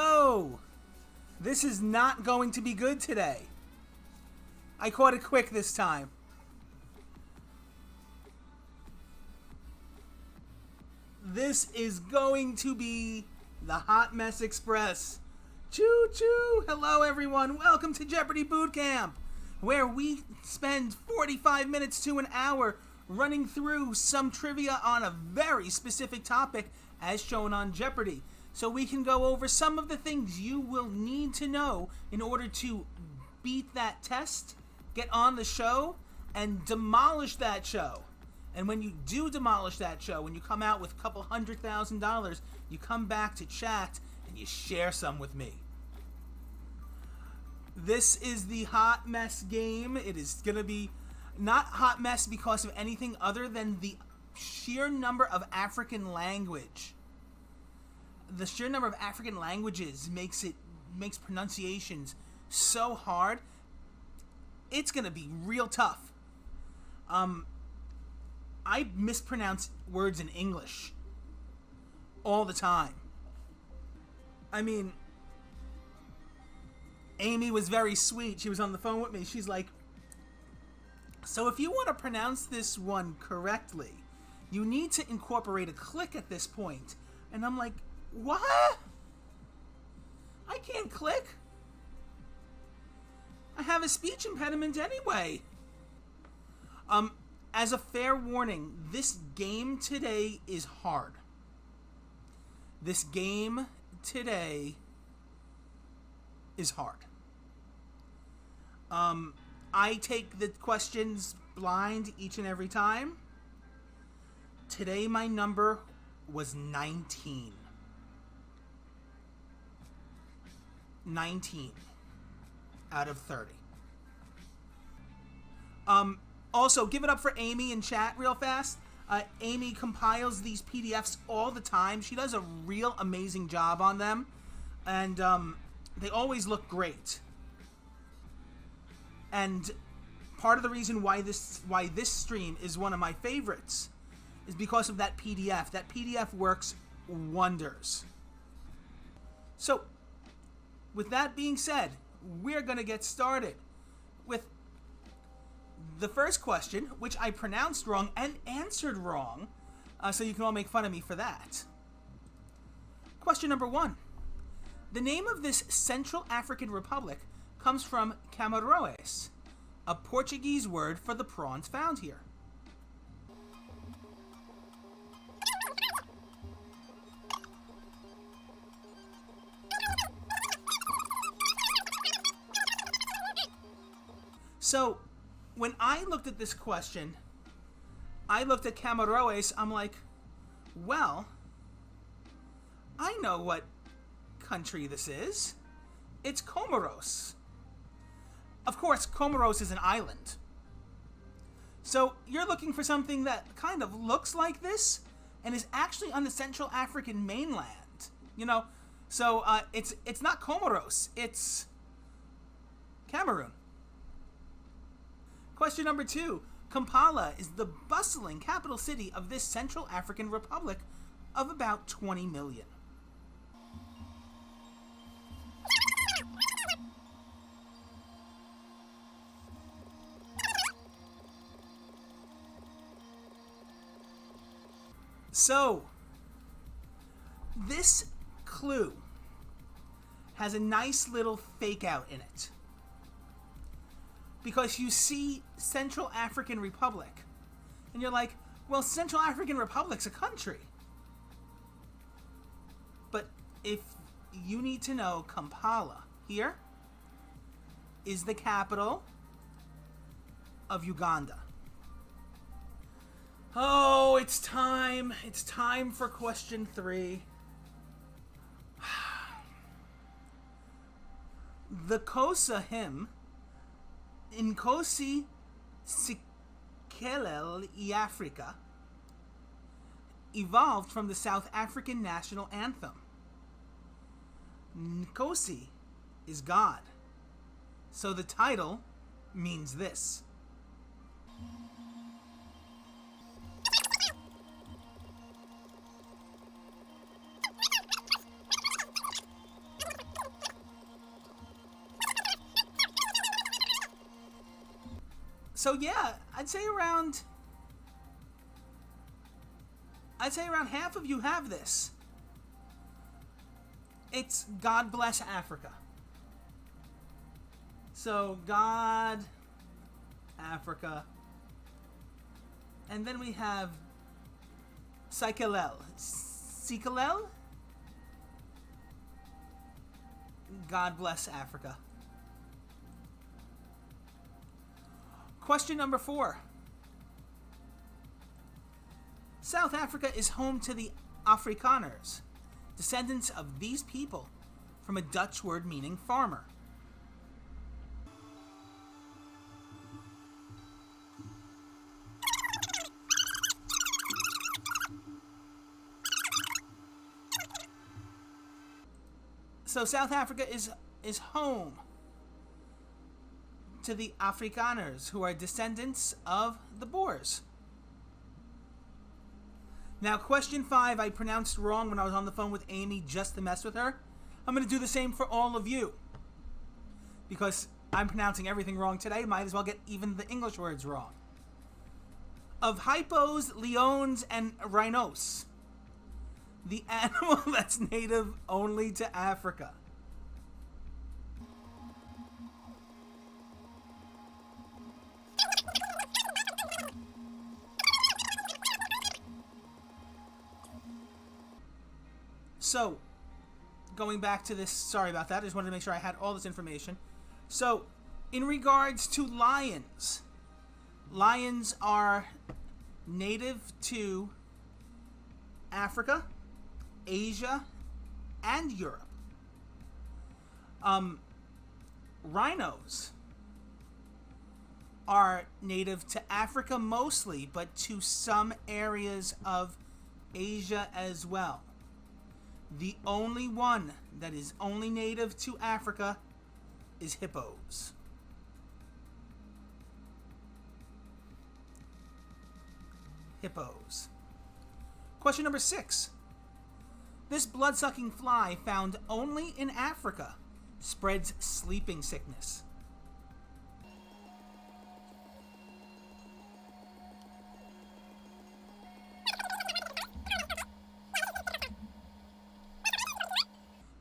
So, this is not going to be good today. I caught it quick this time. This is going to be the Hot Mess Express. Choo choo! Hello everyone, welcome to Jeopardy Bootcamp, where we spend 45 minutes to an hour running through some trivia on a very specific topic as shown on Jeopardy. So we can go over some of the things you will need to know in order to beat that test, get on the show, and demolish that show. And when you do demolish that show, when you come out with a couple $100,000, you come back to chat and you share some with me. This is the Hot Mess game. It is going to be not hot mess because of anything other than the sheer number of African language. The sheer number of African languages makes pronunciations so hard. It's going to be real tough. I mispronounce words in English all the time. I mean, Amy was very sweet. She was on the phone with me. She's like, so if you want to pronounce this one correctly, you need to incorporate a click at this point. And I'm like, what? I can't click. I have a speech impediment anyway. As a fair warning, this game today is hard. This game today is hard. I take the questions blind each and every time. Today my number was 19. 19 out of 30. Also, give it up for Amy in chat real fast. Amy compiles these PDFs all the time. She does a real amazing job on them. And they always look great. And part of the reason why this stream is one of my favorites is because of that PDF. That PDF works wonders. So, with that being said, we're going to get started with the first question, which I pronounced wrong and answered wrong, so you can all make fun of me for that. Question number 1. The name of this Central African Republic comes from Camarões, a Portuguese word for the prawns found here. So, when I looked at this question, I looked at Camarões, I'm like, well, I know what country this is. It's Comoros. Of course, Comoros is an island. So, you're looking for something that kind of looks like this and is actually on the Central African mainland. You know, so it's not Comoros, it's Cameroon. Question number 2. Kampala is the bustling capital city of this Central African Republic of about 20 million. So, this clue has a nice little fake out in it. Because you see Central African Republic, and you're like, well, Central African Republic's a country. But if you need to know, Kampala here is the capital of Uganda. Oh, it's time. It's time for question 3. The Xhosa hymn, Nkosi Sikelel iAfrika, evolved from the South African national anthem. Nkosi is God, so the title means this. So yeah, I'd say around half of you have this. It's God Bless Africa. So God, Africa. And then we have Sikalel. Sikalel? God Bless Africa. Question number 4. South Africa is home to the Afrikaners, descendants of these people from a Dutch word meaning farmer. So South Africa is home to the Afrikaners, who are descendants of the Boers. Now, question 5, I pronounced wrong when I was on the phone with Amy just to mess with her. I'm going to do the same for all of you. Because I'm pronouncing everything wrong today, might as well get even the English words wrong. Of hippos, leons, and rhinos, the animal that's native only to Africa. So, going back to this, sorry about that, I just wanted to make sure I had all this information. So, in regards to lions, lions are native to Africa, Asia, and Europe. Rhinos are native to Africa mostly, but to some areas of Asia as well. The only one that is only native to Africa is hippos. Hippos. Question number 6. This blood-sucking fly, found only in Africa, spreads sleeping sickness.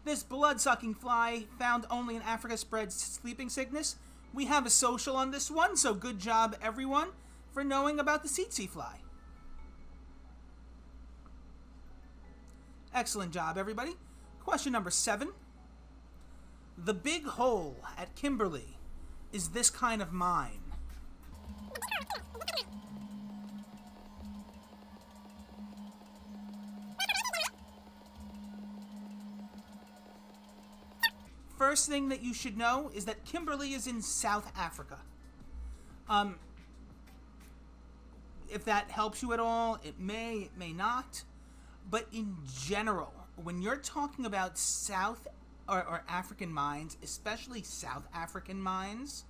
This blood-sucking fly, found only in Africa, spreads sleeping sickness. We have a social on this one, so good job, everyone, for knowing about the tsetse fly. Excellent job, everybody. Question number 7. The big hole at Kimberley is this kind of mine. First thing that you should know is that Kimberley is in South Africa. If that helps you at all, it may not. But in general, when you're talking about South or African mines, especially South African mines,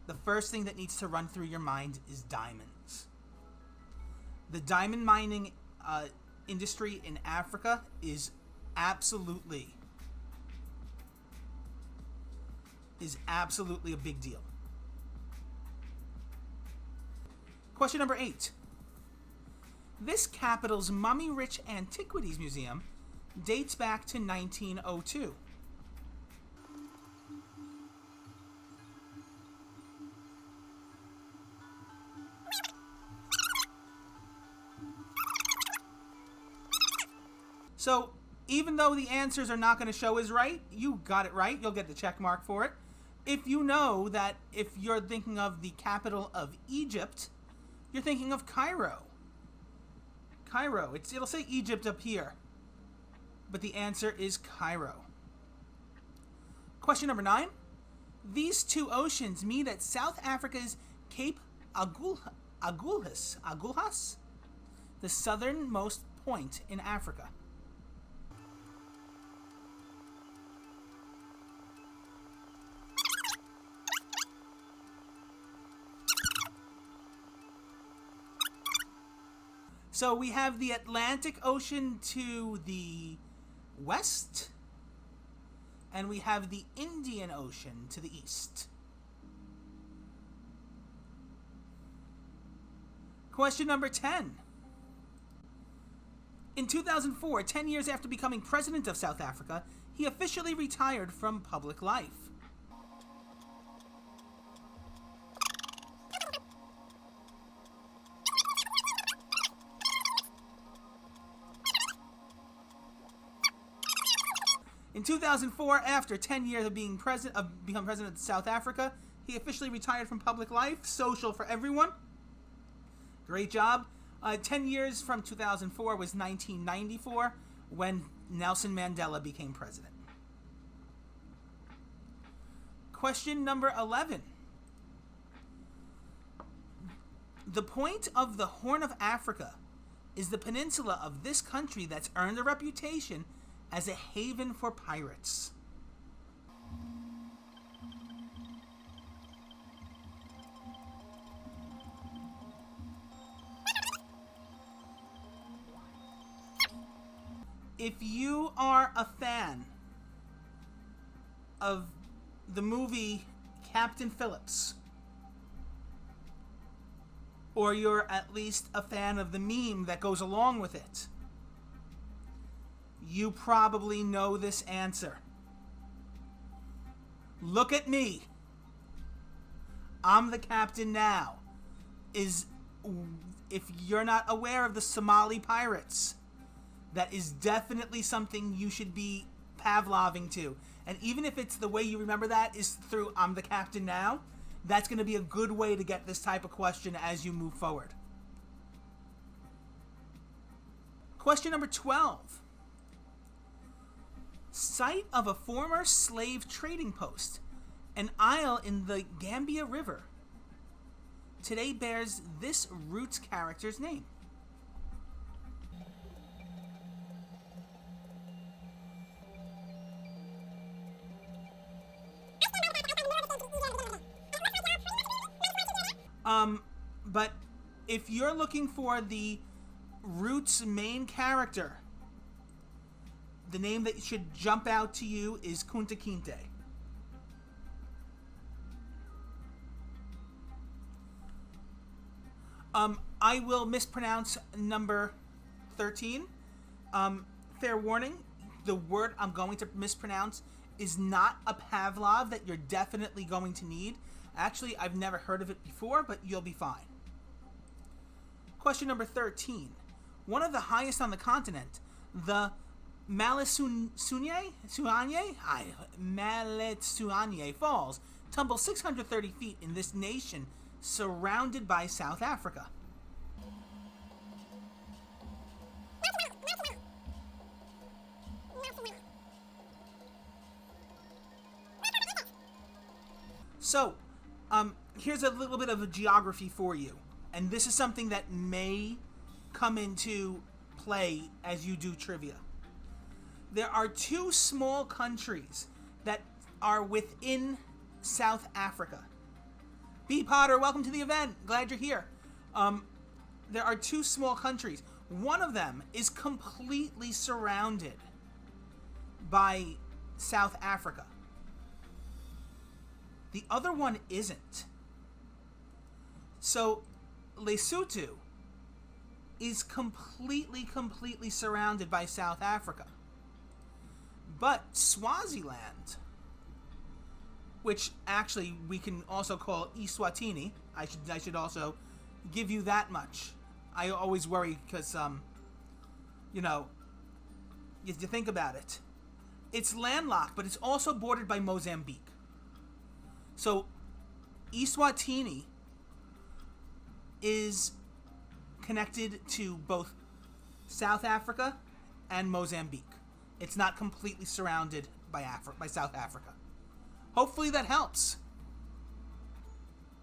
the first thing that needs to run through your mind is diamonds. The diamond mining industry in Africa is absolutely a big deal. Question number 8. This capital's mummy-rich antiquities museum dates back to 1902. So, even though the answers are not going to show as right, you got it right. You'll get the check mark for it. If you know that if you're thinking of the capital of Egypt, you're thinking of Cairo. Cairo. It'll say Egypt up here, but the answer is Cairo. Question number 9. These two oceans meet at South Africa's Cape Agulhas, the southernmost point in Africa. So we have the Atlantic Ocean to the west, and we have the Indian Ocean to the east. Question number 10. In 2004, 10 years after becoming president of South Africa, he officially retired from public life. In 2004, after 10 years of becoming president of South Africa, he officially retired from public life. Social for everyone. Great job. 10 years from 2004 was 1994, when Nelson Mandela became president. Question number 11. The point of the Horn of Africa is the peninsula of this country that's earned a reputation as a haven for pirates. If you are a fan of the movie Captain Phillips, or you're at least a fan of the meme that goes along with it, you probably know this answer. Look at me. I'm the captain now. If you're not aware of the Somali pirates, that is definitely something you should be Pavloving to. And even if it's the way you remember that is through I'm the captain now, that's going to be a good way to get this type of question as you move forward. Question number 12. Site of a former slave trading post, an isle in the Gambia River, today bears this Roots character's name. But if you're looking for the Roots main character, the name that should jump out to you is Kunta Kinte. I will mispronounce number 13. Fair warning, the word I'm going to mispronounce is not a Pavlov that you're definitely going to need. Actually, I've never heard of it before, but you'll be fine. Question number 13. One of the highest on the continent, the Maletsouanye Falls, tumble 630 feet in this nation, surrounded by South Africa. So, here's a little bit of a geography for you. And this is something that may come into play as you do trivia. There are two small countries that are within South Africa. B. Potter, welcome to the event. Glad you're here. There are two small countries. One of them is completely surrounded by South Africa. The other one isn't. So, Lesotho is completely surrounded by South Africa. But Swaziland, which actually we can also call Eswatini, I should also give you that much. I always worry because, you think about it. It's landlocked, but it's also bordered by Mozambique. So, Eswatini is connected to both South Africa and Mozambique. It's not completely surrounded by South Africa. Hopefully that helps.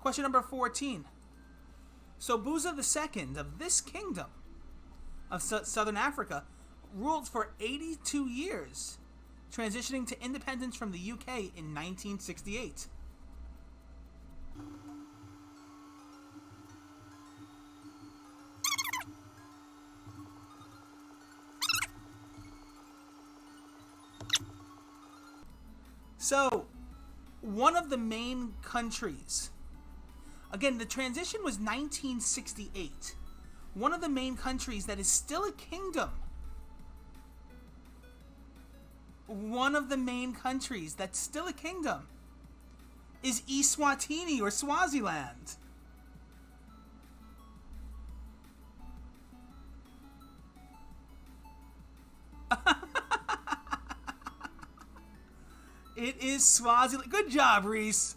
Question number 14. Sobhuza II of this kingdom of Southern Africa ruled for 82 years, transitioning to independence from the UK in 1968. So, one of the main countries, again, the transition was 1968. one of the main countries that is still a kingdom. One of the main countries that's still a kingdom is Eswatini or Swaziland. It is Swaziland. Good job, Reese.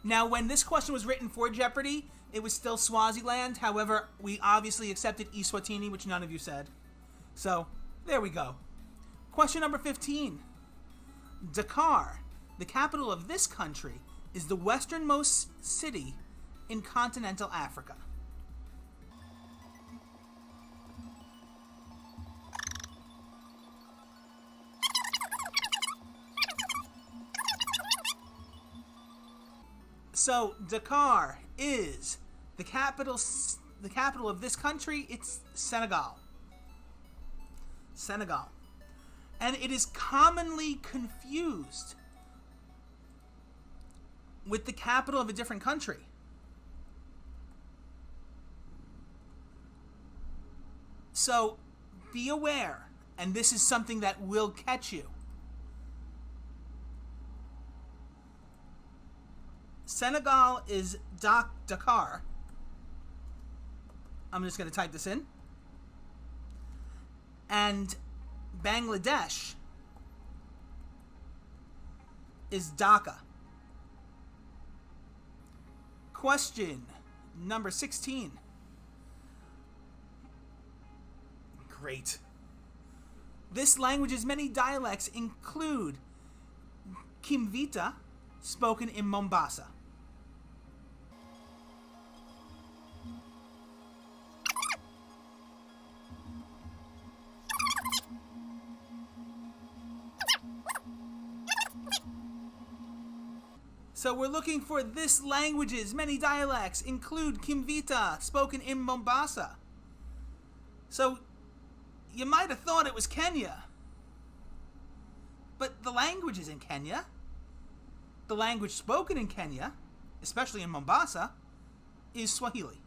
Now, when this question was written for Jeopardy, it was still Swaziland. However, we obviously accepted Eswatini, which none of you said. So, there we go. Question number 15. Dakar, the capital of this country, is the westernmost city in continental Africa. So, Dakar is the capital of this country. It's Senegal. Senegal. And it is commonly confused with the capital of a different country. So, be aware, and this is something that will catch you. Senegal is Dakar. I'm just going to type this in. And Bangladesh is Dhaka. Question number 16. Great. This language's many dialects include Kimvita, spoken in Mombasa. So we're looking for this language's many dialects include Kimvita, spoken in Mombasa. So you might have thought it was Kenya. But the language is in Kenya. The language spoken in Kenya, especially in Mombasa, is Swahili.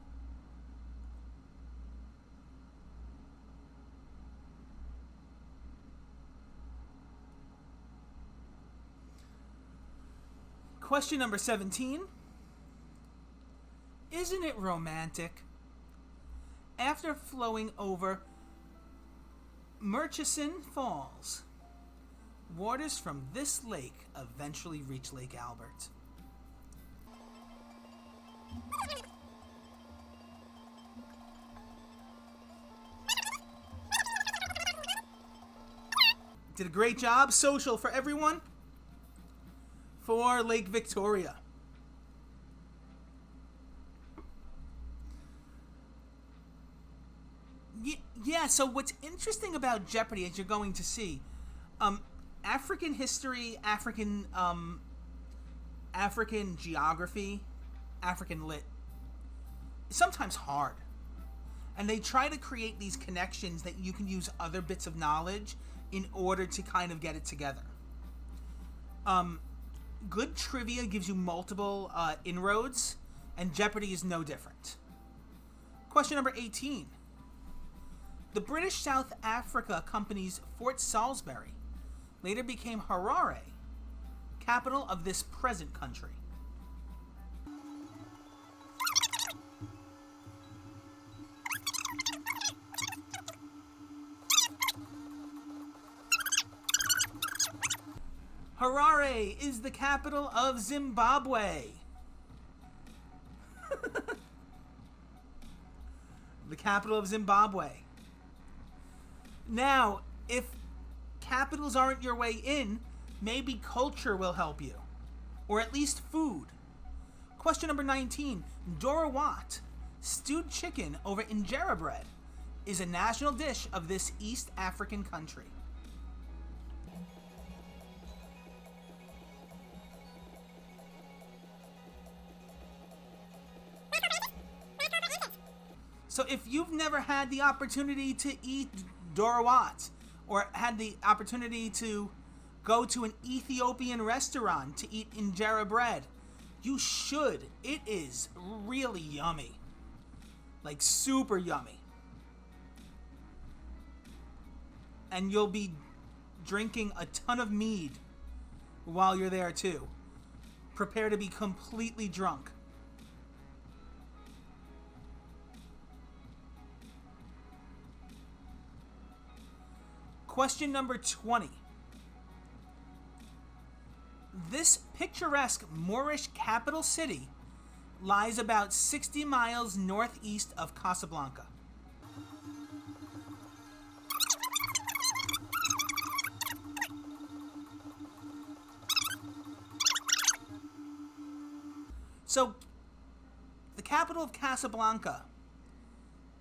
Question number 17. Isn't it romantic? After flowing over Murchison Falls, waters from this lake eventually reach Lake Albert. Did a great job. Social for everyone. For Lake Victoria. Yeah, so what's interesting about Jeopardy, as you're going to see, African history, African geography, African lit, is sometimes hard. And they try to create these connections that you can use other bits of knowledge in order to kind of get it together. Good trivia gives you multiple inroads, and Jeopardy is no different. Question number 18. The British South Africa Company's Fort Salisbury later became Harare, capital of this present country. Harare is the capital of Zimbabwe. The capital of Zimbabwe. Now, if capitals aren't your way in, maybe culture will help you. Or at least food. Question number 19. Dorawat, stewed chicken over injera bread, is a national dish of this East African country. So if you've never had the opportunity to eat Dorawat, or had the opportunity to go to an Ethiopian restaurant to eat injera bread, You should. It is really yummy. Like super yummy. And you'll be drinking a ton of mead while you're there too. Prepare to be completely drunk. Question number 20. This picturesque Moorish capital city lies about 60 miles northeast of Casablanca. So, the capital of Casablanca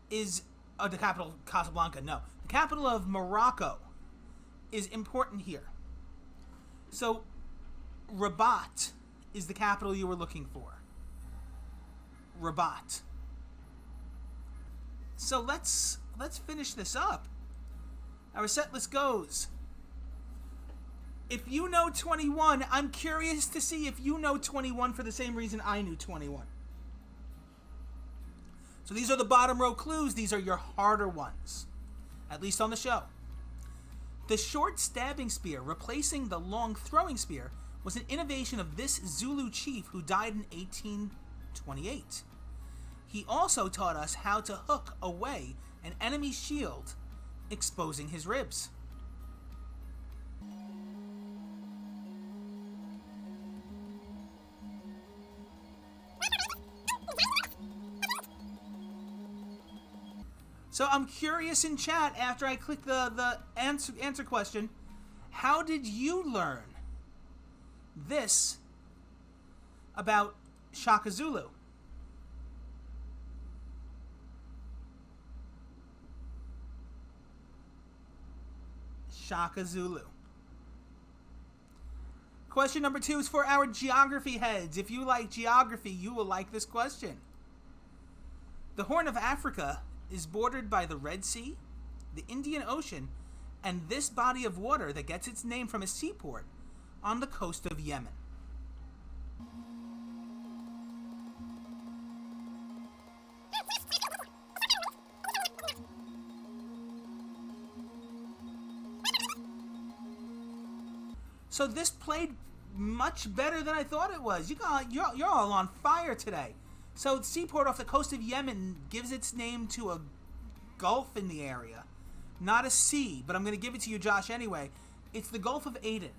is... the capital of Casablanca, no. The capital of Morocco is important here. So, Rabat is the capital you were looking for. Rabat. So let's finish this up. Our set list goes. If you know 21, I'm curious to see if you know 21 for the same reason I knew 21. So these are the bottom row clues. These are your harder ones, at least on the show. The short stabbing spear replacing the long throwing spear was an innovation of this Zulu chief who died in 1828. He also taught us how to hook away an enemy's shield, exposing his ribs. So I'm curious in chat, after I click the answer question, how did you learn this about Shaka Zulu? Shaka Zulu. Question number 2 is for our geography heads. If you like geography, you will like this question. The Horn of Africa is bordered by the Red Sea, the Indian Ocean, and this body of water that gets its name from a seaport on the coast of Yemen. So this played much better than I thought it was. You're all on fire today. So the seaport off the coast of Yemen gives its name to a gulf in the area. Not a sea, but I'm going to give it to you, Josh, anyway. It's the Gulf of Aden.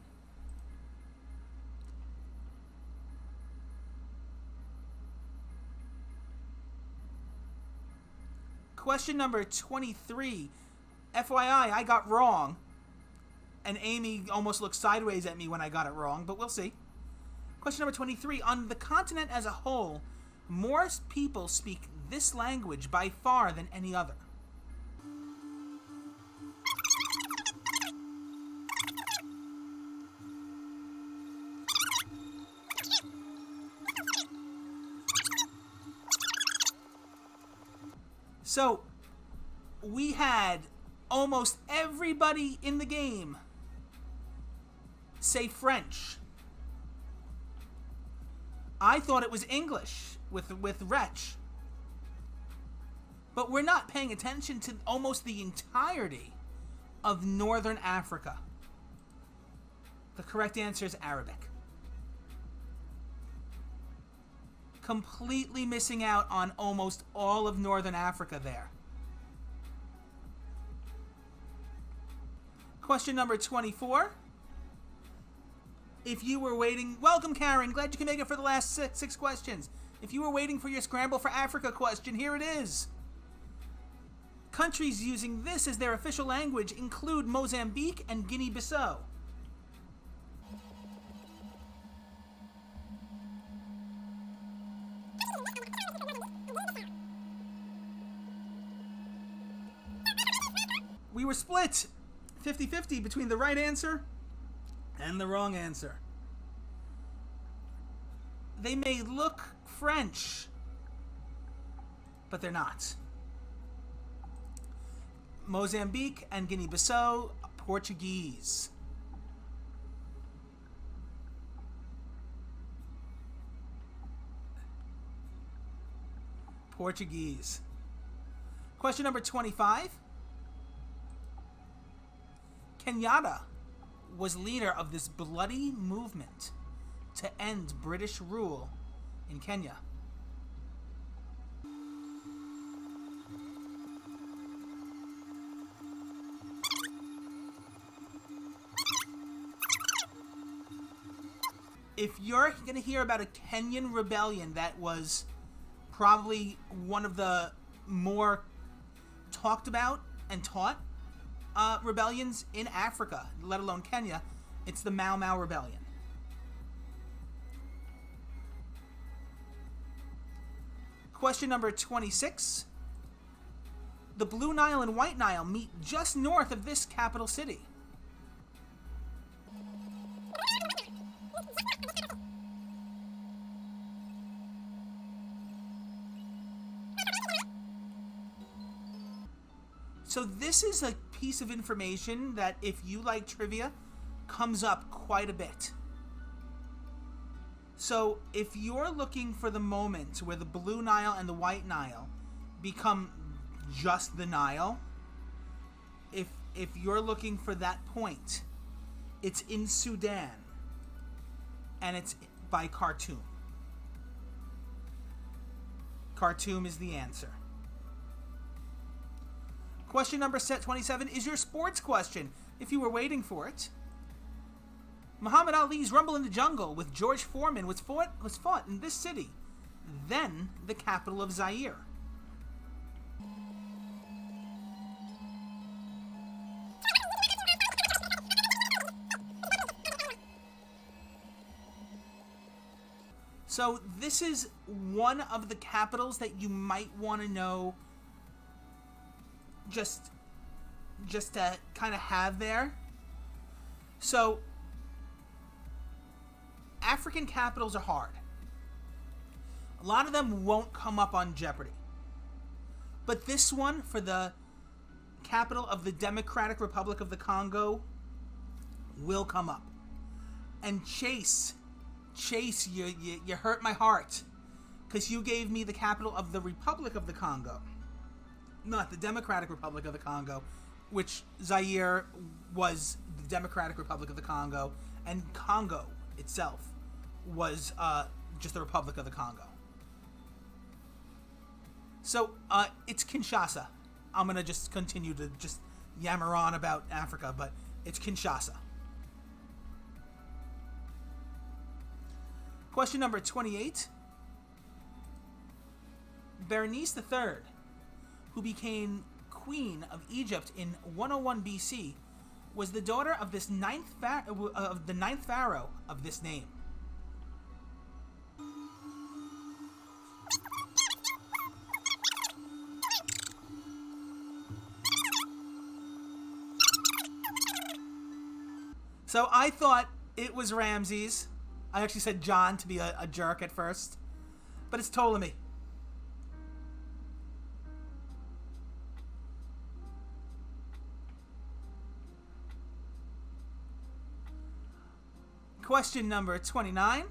Question number 23. FYI, I got wrong. And Amy almost looked sideways at me when I got it wrong, but we'll see. Question number 23. On the continent as a whole, more people speak this language by far than any other. So, we had almost everybody in the game say French. I thought it was English with wretch. But we're not paying attention to almost the entirety of Northern Africa. The correct answer is Arabic. Completely missing out on almost all of Northern Africa there. Question number 24. If you were waiting... Welcome, Karen. Glad you can make it for the last six questions. If you were waiting for your Scramble for Africa question, here it is. Countries using this as their official language include Mozambique and Guinea-Bissau. We were split 50-50 between the right answer and the wrong answer. They may look French, but they're not. Mozambique and Guinea-Bissau, Portuguese. Portuguese. Question number 25. Kenyatta was leader of this bloody movement to end British rule in Kenya. If you're going to hear about a Kenyan rebellion that was probably one of the more talked about and taught rebellions in Africa, let alone Kenya, it's the Mau Mau Rebellion. Question number 26. The Blue Nile and White Nile meet just north of this capital city. So this is a piece of information that, if you like trivia, comes up quite a bit. So if you're looking for the moment where the Blue Nile and the White Nile become just the Nile, if you're looking for that point, it's in Sudan, and it's by Khartoum. Khartoum is the answer. Question number 27 is your sports question, if you were waiting for it. Muhammad Ali's Rumble in the Jungle with George Foreman was fought in this city, then the capital of Zaire. So this is one of the capitals that you might want to know, just to kind of have there. So African capitals are hard. A lot of them won't come up on Jeopardy. But this one, for the capital of the Democratic Republic of the Congo, will come up. And Chase, you hurt my heart, because you gave me the capital of the Republic of the Congo, not the Democratic Republic of the Congo, which Zaire was the Democratic Republic of the Congo, and Congo itself was just the Republic of the Congo. So it's Kinshasa. I'm going to just continue to just yammer on about Africa, but it's Kinshasa. Question number 28. Berenice III, who became Queen of Egypt in 101 BC, was the daughter of the ninth pharaoh of this name. So I thought it was Ramses. I actually said John to be a jerk at first, but it's Ptolemy. Question number 29.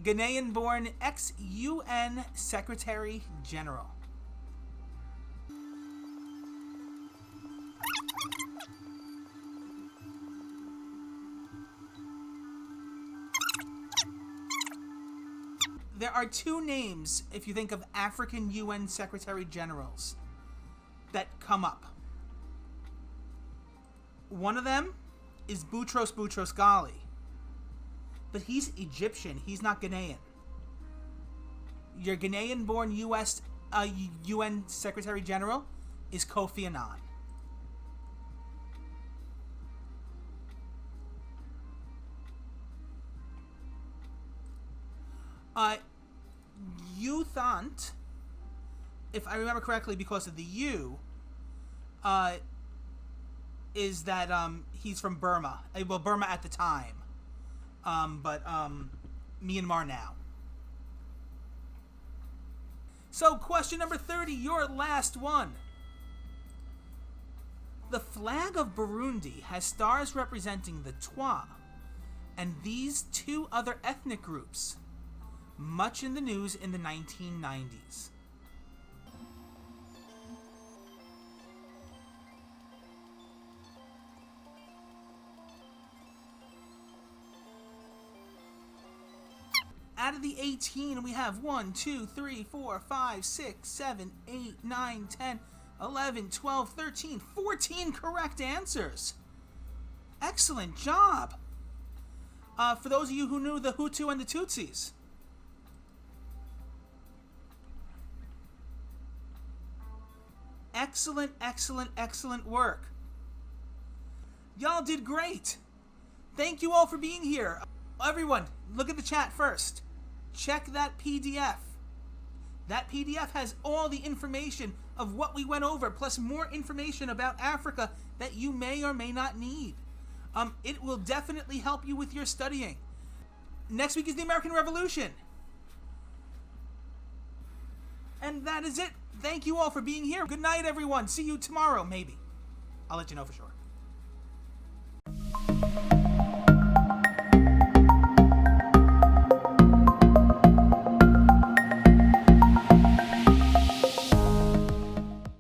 Ghanaian-born ex-UN Secretary General. There are two names, if you think of African UN Secretary Generals, that come up. One of them is Boutros Boutros-Ghali, but he's Egyptian. He's not Ghanaian. Your Ghanaian-born UN Secretary General is Kofi Annan. You thought, if I remember correctly, because of the U, is that he's from Burma. Well, Burma at the time, but Myanmar now. So, question number 30, your last one. The flag of Burundi has stars representing the Twa and these two other ethnic groups. much in the news in the 1990s. Out of the 18, we have 1, 2, 3, 4, 5, 6, 7, 8, 9, 10, 11, 12, 13, 14 correct answers. Excellent job. For those of you who knew the Hutu and the Tutsis. Excellent, excellent, excellent work. Y'all did great. Thank you all for being here. Everyone, look at the chat first. Check that PDF. That PDF has all the information of what we went over, plus more information about Africa that you may or may not need. It will definitely help you with your studying. Next week is the American Revolution. And that is it. Thank you all for being here. Good night, everyone. See you tomorrow, maybe. I'll let you know for sure.